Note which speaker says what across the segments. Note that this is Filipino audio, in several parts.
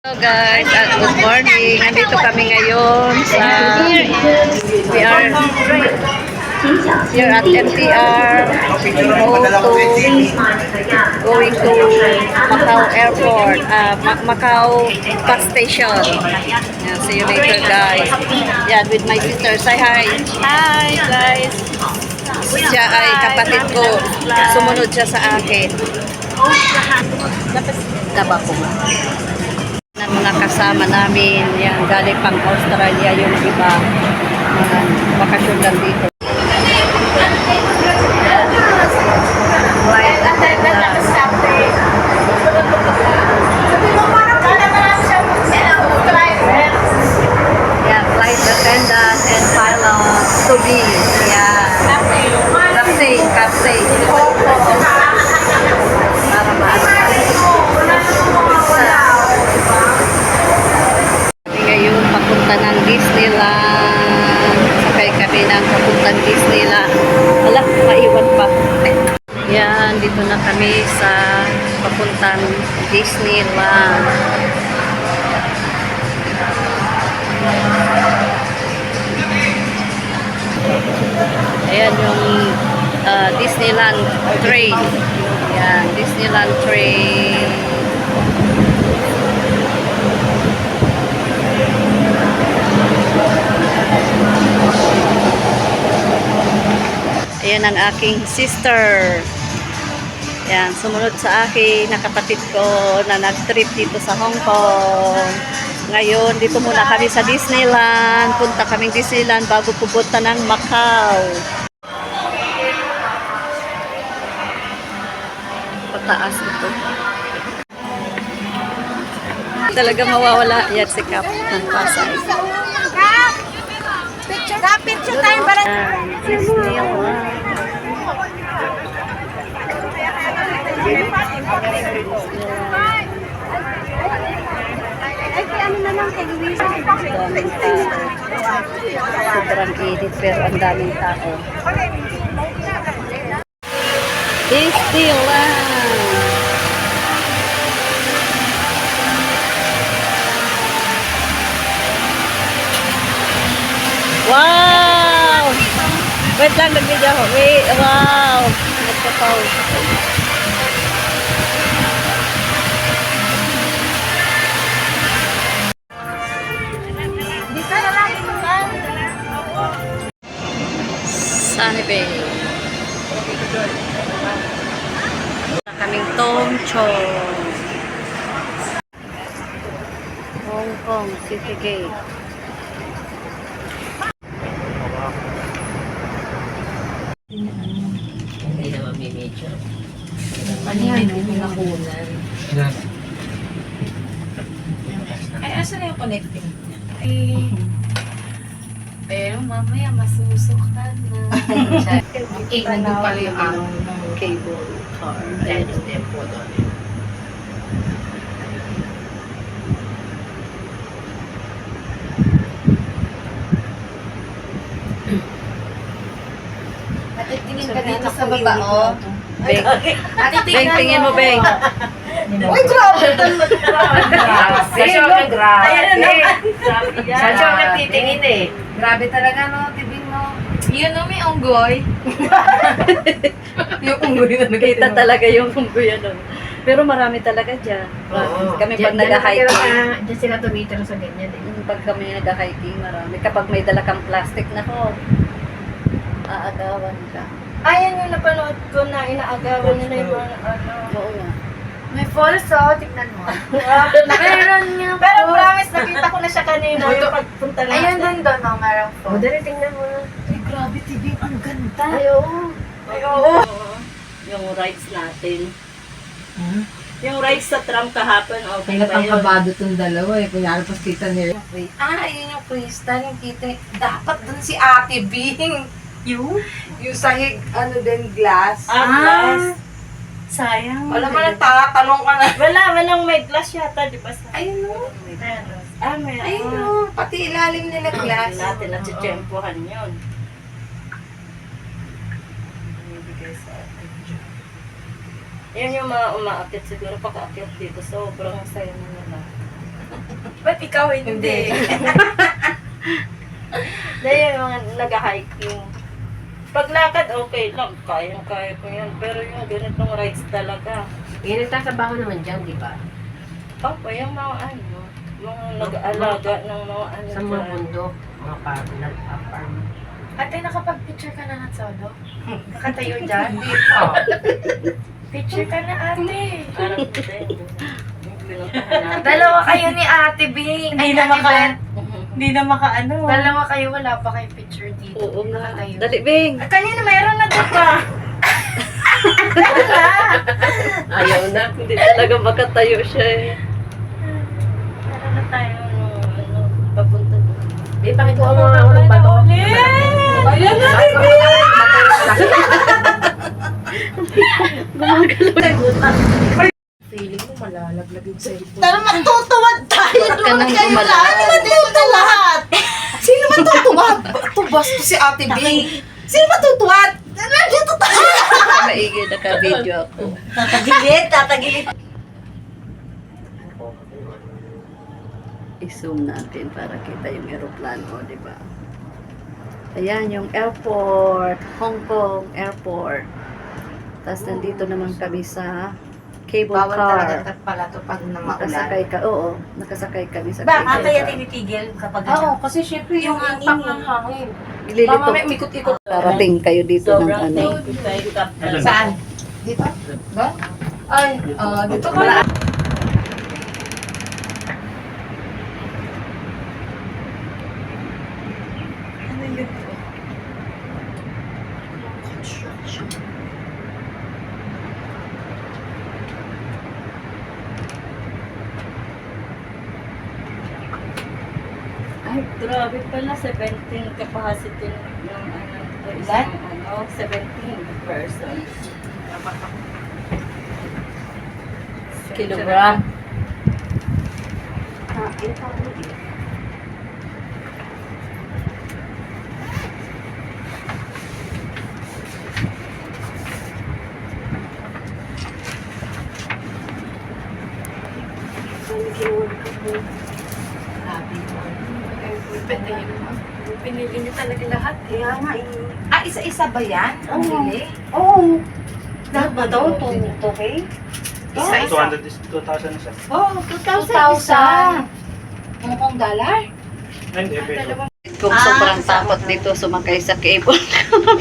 Speaker 1: Hello guys, good morning. Nandito kami ngayon sa we are here at MTR going to Macau Airport, Macau bus station. Yeah, see you later guys. Yeah, with my sister. Say hi. Hi guys. Siya ay kapatid ko. Sumunod siya sa akin. Dapat tabako mo. Na mga kasama namin, yan, galing pang Australia yung iba, mga bakasyon lang dito. Yeah, flight attendant and pilot to be, yeah. Captain. Para ngayon papunta ng Disneyland. Sakay kami ng papuntang Disneyland. Wala, maiwan pa. Yan, dito na kami sa papuntang Disneyland. Ayan yung Disneyland train. Yan, Disneyland train. Ayan ang aking sister. Ayan, sumunod sa akin na kapatid ko na nag-trip dito sa Hong Kong. Ngayon, dito muna kami sa Disneyland. Punta kaming Disneyland bago pupunta ng Macau. Pataas ito. Talaga mawawala. Yan si Cap ng Pasay.
Speaker 2: Picture time para
Speaker 1: Disneyland.
Speaker 2: ano na lang kay Luisa.
Speaker 1: Daming tao. Sobrang init pero ang daming tao. Disneyland. Wow! Wait lang, nag-video ako. Wait, wow! Nagpa-pause.
Speaker 2: Dito na lang ito ba?
Speaker 1: Sunny Bay. Kaming Tongchong. Hong Kong City Gate.
Speaker 3: Hindi naman may medyo. Ano yan? May nakunan. Ay, asa na yung connecting? Ay, pero mamaya masusukan na. Nandun pala yung
Speaker 1: Cable car.
Speaker 3: dahil yung tempo doon. Ate, tingin ka dito sa baba, oh.
Speaker 1: Beng.
Speaker 3: Ate,
Speaker 1: Beng, tingin mo, Beng.
Speaker 2: Uy, grabe!
Speaker 3: Sa show grabe. Ayan na. Sa show ka titingin eh. Grabe talaga no, tibing mo. Yun no, may unggoy. Yung unggoy na
Speaker 1: Kita talaga yung unggoy ano. Pero marami talaga dyan. Kami pag nag-hiking.
Speaker 3: Diyan sila tumitira sa ganyan eh.
Speaker 1: Pag kami nag-hiking, marami. Kapag may dala kang plastic na ko, aagawan ka.
Speaker 2: Ayan yung napanood ko na inaagawan nila yung mga ano.
Speaker 1: Oo nga.
Speaker 3: May falls oh, tignan mo. Meron nga po.
Speaker 2: Pero promise, nakita ko na siya kanina yung pagpunta natin.
Speaker 3: Ayun doon, oh, merong falls. Dali, tingnan mo na. Ay, grabe, tibing, ang ganda.
Speaker 2: Ay, oo. Ay, oo.
Speaker 1: Yung rides natin. Yung rides sa tram kahapon, okay
Speaker 3: Kaya
Speaker 1: ba
Speaker 3: ang
Speaker 1: yun?
Speaker 3: kabado itong dalawa eh. Kunyari pas kita nila.
Speaker 1: Okay.
Speaker 3: Ayun yung crystal, yung kita. Dapat dun si Ate Bing. Yung sahig, ano din, glass.
Speaker 1: Glass. Sayang.
Speaker 3: Wala man, nagtatanong ka na.
Speaker 2: Walang may glass yata, di ba?
Speaker 3: Ayun o.
Speaker 2: Meron.
Speaker 3: Ayun o. Pati ilalim nila glass.
Speaker 1: Natin at tiyempohan yun. Bibigay sa atin. Yan yung mga umaakyat siguro pag-aakyat dito. Sobrang saya na nila.
Speaker 3: Ba't ikaw hindi?
Speaker 2: Dahil yung mga nag-hiking. Paglakad, okay lang. Kaya ko yan. Pero yung ganitong rides talaga.
Speaker 3: Yan ang tatrabaho naman dyan, di ba?
Speaker 2: Papa, yung mga mga nag-aalaga ng mga
Speaker 3: Sa mga bundok, mga farm.
Speaker 4: Ate, nakapag-picture ka na ng solo? Nakatayo dyan?
Speaker 3: Oo.
Speaker 4: Picture ka na, ate.
Speaker 2: Parang hindi.
Speaker 4: Dalawa kayo ni Ate Bing.
Speaker 5: Hindi na hindi na makaano.
Speaker 4: Dalawa kayo, wala pa kayong picture dito.
Speaker 1: Oo nga.
Speaker 4: Nakatayo.
Speaker 1: Dali, Bing.
Speaker 2: Kanina mayroon na doon pa.
Speaker 3: Ayaw na.
Speaker 1: Hindi talaga makatayo siya eh.
Speaker 2: Meron na tayo papunta doon.
Speaker 3: Di, pakikuha mo nga ako ng bato.
Speaker 2: Ayan na,
Speaker 3: Feeling ko malalaglag yung cellphone.
Speaker 5: Tara, matutuwad tayo.
Speaker 1: Huwag ka nang
Speaker 5: Kayo
Speaker 1: gumala.
Speaker 5: lahat, matutuwad lahat. Sino matutuwad? Tubas to si Ate Bing. Sino matutuwad? Nandito tayo.
Speaker 1: Maigi, naka-video ako.
Speaker 5: Tatagilid.
Speaker 1: I-zoom natin para kita yung aeroplano, di ba? Ayan, yung airport, Hong Kong airport. Tapos nandito naman kami sa cable
Speaker 5: Bawal
Speaker 1: car.
Speaker 5: talaga pala to pag na
Speaker 1: Nakasakay ka, oo. Nakasakay kami sa
Speaker 5: Bakit
Speaker 1: cable
Speaker 5: kaya
Speaker 1: car.
Speaker 5: tinitigil kapag
Speaker 3: Oo, kasi syempre yung impact ng hangin.
Speaker 1: Ililito.
Speaker 3: Mamaya mikot-ikot.
Speaker 1: Parating kayo dito ng
Speaker 2: Sobrang
Speaker 1: ano.
Speaker 2: thank you sa helicopter.
Speaker 3: Saan? Dito? Ba? Ay, dito pala.
Speaker 2: Ay, grabe pala, 17 capacity ng isang 17 persons.
Speaker 1: Kilogram.
Speaker 4: Pinili niyo talaga lahat.
Speaker 5: Kaya nga eh. Ah, isa-isa ba yan? Ang
Speaker 4: Oo.
Speaker 5: bili?
Speaker 4: Oo.
Speaker 5: Lahat ba daw? 2K? Isa-isa.
Speaker 6: 2,000 isa.
Speaker 5: Oh,
Speaker 4: 2,000. Hong Kong dollar?
Speaker 6: Hindi, peso.
Speaker 1: Kung sobrang takot dito sumakay sa cable.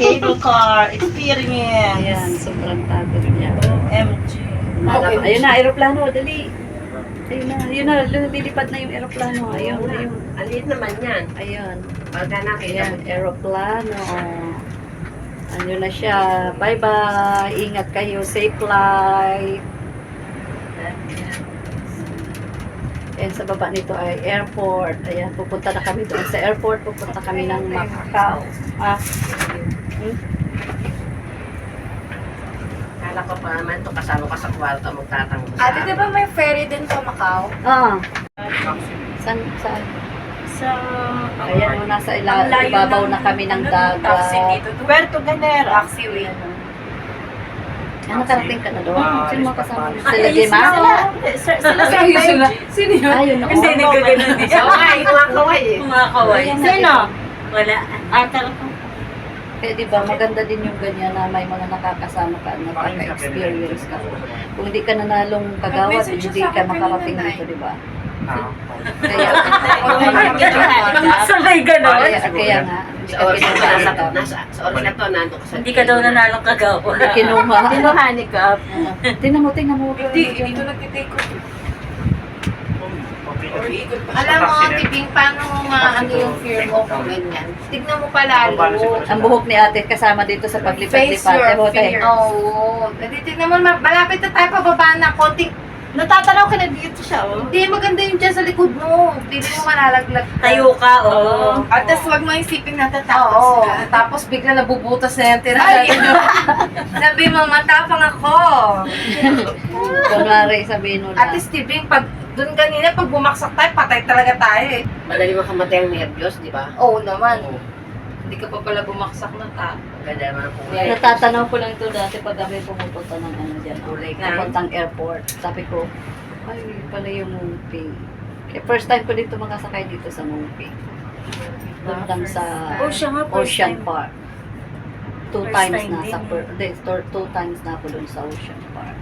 Speaker 2: Cable car experience.
Speaker 1: Ayan, sobrang takot niya.
Speaker 2: MG.
Speaker 1: Ayun na, aeroplano, dali. Ayun na, lilipad na yung aeroplano. Ayun, ayun.
Speaker 3: Aliit naman yan.
Speaker 1: Ayun.
Speaker 3: Pagka nakita
Speaker 1: Ayan,
Speaker 3: mo.
Speaker 1: aeroplano. Ano na siya. Bye-bye. Ingat kayo. Safe flight. Ayan, sa baba nito ay airport. Ayan, pupunta na kami doon sa airport. Pupunta kami ng Macau.
Speaker 3: Kala ko pa naman ito kasama ka sa kwarto magtatanggol sa
Speaker 4: Ate, di ba may ferry din sa Macau?
Speaker 1: Saan?
Speaker 2: Sa
Speaker 1: Ayan, nasa ibabaw na kami ng
Speaker 4: Taxi
Speaker 1: dagat.
Speaker 4: dito.
Speaker 2: Puerto Galera.
Speaker 4: Taxiway.
Speaker 1: Nakarating ka na doon? Sino mga kasama mo?
Speaker 2: Ay,
Speaker 1: Sila Gemma?
Speaker 2: Sila sa
Speaker 5: Sino yun?
Speaker 1: Ayun, oo.
Speaker 2: Hindi, nagkaganon din.
Speaker 3: So, ay, kumakaway eh.
Speaker 2: Mga kaway. Sino? Wala.
Speaker 1: Kaya di ba, maganda din yung ganyan na may mga nakakasama ka at nakaka-experience ka. Kung hindi ka nanalong kagawad,
Speaker 4: Nag-message
Speaker 1: hindi
Speaker 4: siya sa
Speaker 1: ka
Speaker 4: akin
Speaker 1: makarating
Speaker 4: kanina,
Speaker 1: dito, di ba?
Speaker 6: Ah,
Speaker 1: Kaya,
Speaker 2: Sabay ganon.
Speaker 1: kaya nga, hindi
Speaker 3: Sa
Speaker 1: ka
Speaker 3: oras na to,
Speaker 1: kinuha.
Speaker 3: sa oras na to, nandun ka sa...
Speaker 2: Hindi ka daw nanalong kagawa.
Speaker 1: Hindi kinuha.
Speaker 2: Tinuhani ka.
Speaker 1: Tingnan mo.
Speaker 4: Hindi, dito nagtitake ko.
Speaker 3: Alam mo, Tibing, paano ano yung fear mo kung ganyan? Tignan mo palalo.
Speaker 1: Ang buhok ni ate kasama dito sa
Speaker 4: Face
Speaker 1: paglipat-lipat.
Speaker 4: your
Speaker 1: Ewan tayo.
Speaker 4: fear.
Speaker 3: Oo. Tignan mo, malapit na tayo pababa na konting...
Speaker 2: Natatanaw ka na dito siya, oh.
Speaker 3: Hindi, maganda yung dyan sa likod mo. Hindi mo malalaglag.
Speaker 2: Tayo ka, oh.
Speaker 4: At tas wag mo isipin natatakot
Speaker 3: Oo.
Speaker 4: sila.
Speaker 3: Tapos bigla nabubutas na yung tira. Sabi mo, matapang ako.
Speaker 1: Kunwari, sabihin mo
Speaker 3: At
Speaker 1: na.
Speaker 3: least, Tibing, pag doon kanina, pag bumaksak tayo, patay talaga tayo eh. Madali makamatay ang nervyos, di ba? Oo naman.
Speaker 2: Hindi ka pa pala bumaksak na ta.
Speaker 3: Ganda naman po.
Speaker 1: Natatanaw ko lang ito dati pag kami pumupunta ng ano dyan.
Speaker 3: Kulay ka.
Speaker 1: Napuntang airport. Sabi ko, ay, pala yung Okay, first time ko dito makasakay dito sa movie. Doon lang sa
Speaker 2: Oh, siya nga, first
Speaker 1: Ocean
Speaker 2: time.
Speaker 1: Park. Two
Speaker 2: First
Speaker 1: times
Speaker 2: time
Speaker 1: na
Speaker 2: din
Speaker 1: sa
Speaker 2: eh.
Speaker 1: two times na ako doon sa Ocean Park.